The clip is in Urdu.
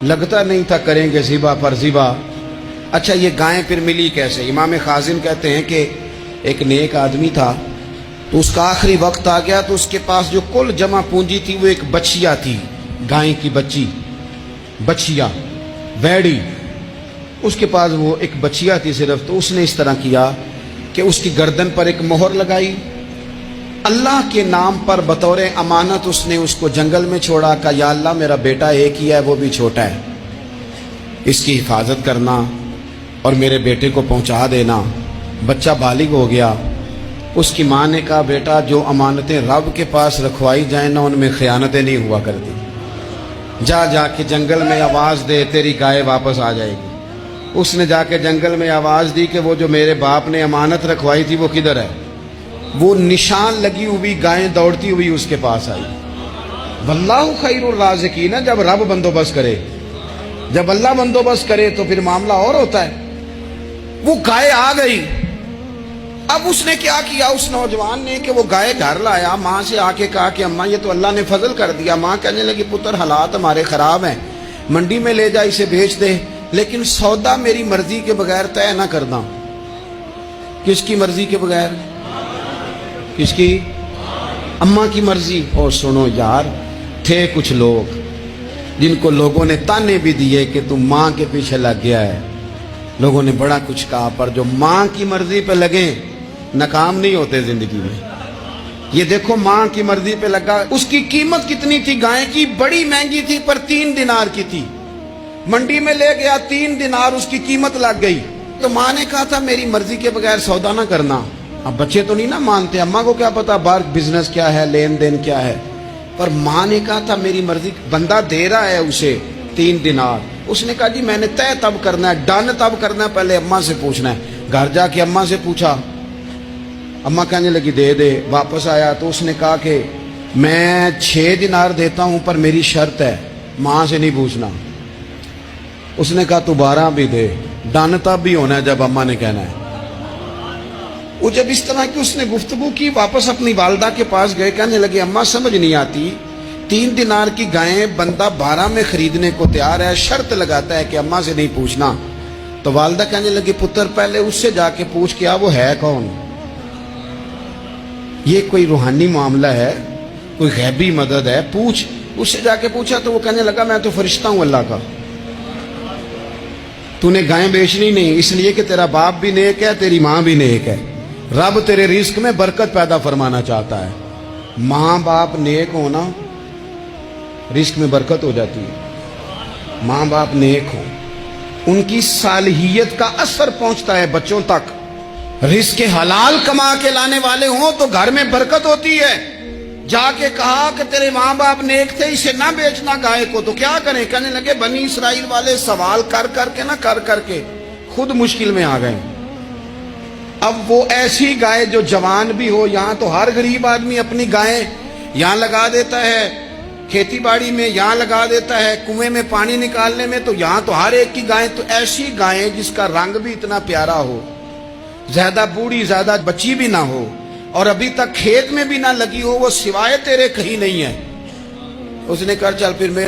لگتا نہیں تھا کریں گے ذبح پر ذبح۔ اچھا یہ گائیں پھر ملی کیسے؟ امام خازن کہتے ہیں کہ ایک نیک آدمی تھا، تو اس کا آخری وقت آ گیا، تو اس کے پاس جو کل جمع پونجی تھی وہ ایک بچیا تھی، گائیں کی بچی، بچیا ویڑی، اس کے پاس وہ ایک بچیا تھی صرف۔ تو اس نے اس طرح کیا کہ اس کی گردن پر ایک مہر لگائی، اللہ کے نام پر بطور امانت اس نے اس کو جنگل میں چھوڑا، کہا یا اللہ میرا بیٹا ایک ہی ہے، وہ بھی چھوٹا ہے، اس کی حفاظت کرنا اور میرے بیٹے کو پہنچا دینا۔ بچہ بالغ ہو گیا، اس کی ماں نے کہا بیٹا جو امانتیں رب کے پاس رکھوائی جائیں نا ان میں خیانتیں نہیں ہوا کرتی، جا کے جنگل میں آواز دے تیری گائے واپس آ جائے گی۔ اس نے جا کے جنگل میں آواز دی کہ وہ جو میرے باپ نے امانت رکھوائی تھی وہ کدھر ہے؟ وہ نشان لگی ہوئی گائیں دوڑتی ہوئی اس کے پاس آئی۔ واللہ خیر الرازقین، جب رب بندوبست کرے، جب اللہ بندوبست کرے تو پھر معاملہ اور ہوتا ہے۔ وہ گائے آ گئی۔ اب اس نے کیا کیا اس نوجوان نے کہ وہ گائے گھر لایا، ماں سے آ کے کہا کہ اماں یہ تو اللہ نے فضل کر دیا۔ ماں کہنے لگی پتر حالات ہمارے خراب ہیں، منڈی میں لے جا اسے بیچ دے، لیکن سودا میری مرضی کے بغیر طے نہ کرنا۔ کس کی مرضی کے بغیر؟ کس کی؟ اماں کی مرضی۔ اور سنو یار، تھے کچھ لوگ جن کو لوگوں نے تانے بھی دیے کہ تم ماں کے پیچھے لگ گیا ہے، لوگوں نے بڑا کچھ کہا، پر جو ماں کی مرضی پہ لگیں ناکام نہیں ہوتے زندگی میں۔ یہ دیکھو ماں کی مرضی پہ لگا۔ اس کی قیمت کتنی تھی گائے کی؟ بڑی مہنگی تھی، پر 3 دینار کی تھی۔ منڈی میں لے گیا، 3 دینار اس کی قیمت لگ گئی۔ تو ماں نے کہا تھا میری مرضی کے بغیر سودا نہ کرنا۔ اب بچے تو نہیں نہ مانتے، اماں کو کیا پتا باہر بزنس کیا ہے، لین دین کیا ہے، پر ماں نے کہا تھا میری مرضی۔ بندہ دے رہا ہے اسے 3 دینار، اس نے کہا جی میں نے طے تب کرنا ہے، ڈن تب کرنا ہے، پہلے اماں سے پوچھنا ہے۔ گھر جا کے اماں سے پوچھا، اماں کہنے لگی دے دے۔ واپس آیا تو اس نے کہا کہ میں 6 دینار دیتا ہوں پر میری شرط ہے، ماں سے نہیں پوچھنا۔ اس نے کہا تو 12 بھی دے، ڈن تب بھی ہونا ہے جب اماں نے کہنا ہے۔ وہ جب اس طرح کی اس نے گفتگو کی، واپس اپنی والدہ کے پاس گئے، کہنے لگے اماں سمجھ نہیں آتی، 3 دینار کی گائیں بندہ 12 میں خریدنے کو تیار ہے، شرط لگاتا ہے کہ اماں سے نہیں پوچھنا۔ تو والدہ کہنے لگی پتر پہلے اس سے جا کے پوچھ کیا وہ ہے کون؟ یہ کوئی روحانی معاملہ ہے، کوئی غیبی مدد ہے، پوچھ۔ اس سے جا کے پوچھا تو وہ کہنے لگا میں تو فرشتہ ہوں اللہ کا، تو نے گائیں بیچنی نہیں، اس لیے کہ تیرا باپ بھی نیک ہے، تیری ماں بھی نیک ہے، رب تیرے رزق میں برکت پیدا فرمانا چاہتا ہے۔ ماں باپ نیک ہونا رزق میں برکت ہو جاتی ہے۔ ماں باپ نیک ہوں، ان کی صالحیت کا اثر پہنچتا ہے بچوں تک۔ رزق حلال کما کے لانے والے ہوں تو گھر میں برکت ہوتی ہے۔ جا کے کہا کہ تیرے ماں باپ نیک تھے، اسے نہ بیچنا گائے کو، تو کیا کریں؟ کہنے لگے بنی اسرائیل والے سوال کر کر کے خود مشکل میں آ گئے۔ اب وہ ایسی گائے جو جوان بھی ہو، یہاں تو ہر غریب آدمی اپنی گائیں یہاں لگا دیتا ہے، کھیتی باڑی میں یہاں لگا دیتا ہے، کنویں میں پانی نکالنے میں تو یہاں تو ہر ایک کی گائیں، تو ایسی گائیں جس کا رنگ بھی اتنا پیارا ہو، زیادہ بوڑھی زیادہ بچی بھی نہ ہو، اور ابھی تک کھیت میں بھی نہ لگی ہو، وہ سوائے تیرے کہیں نہیں ہے۔ اس نے کہا چل پھر میں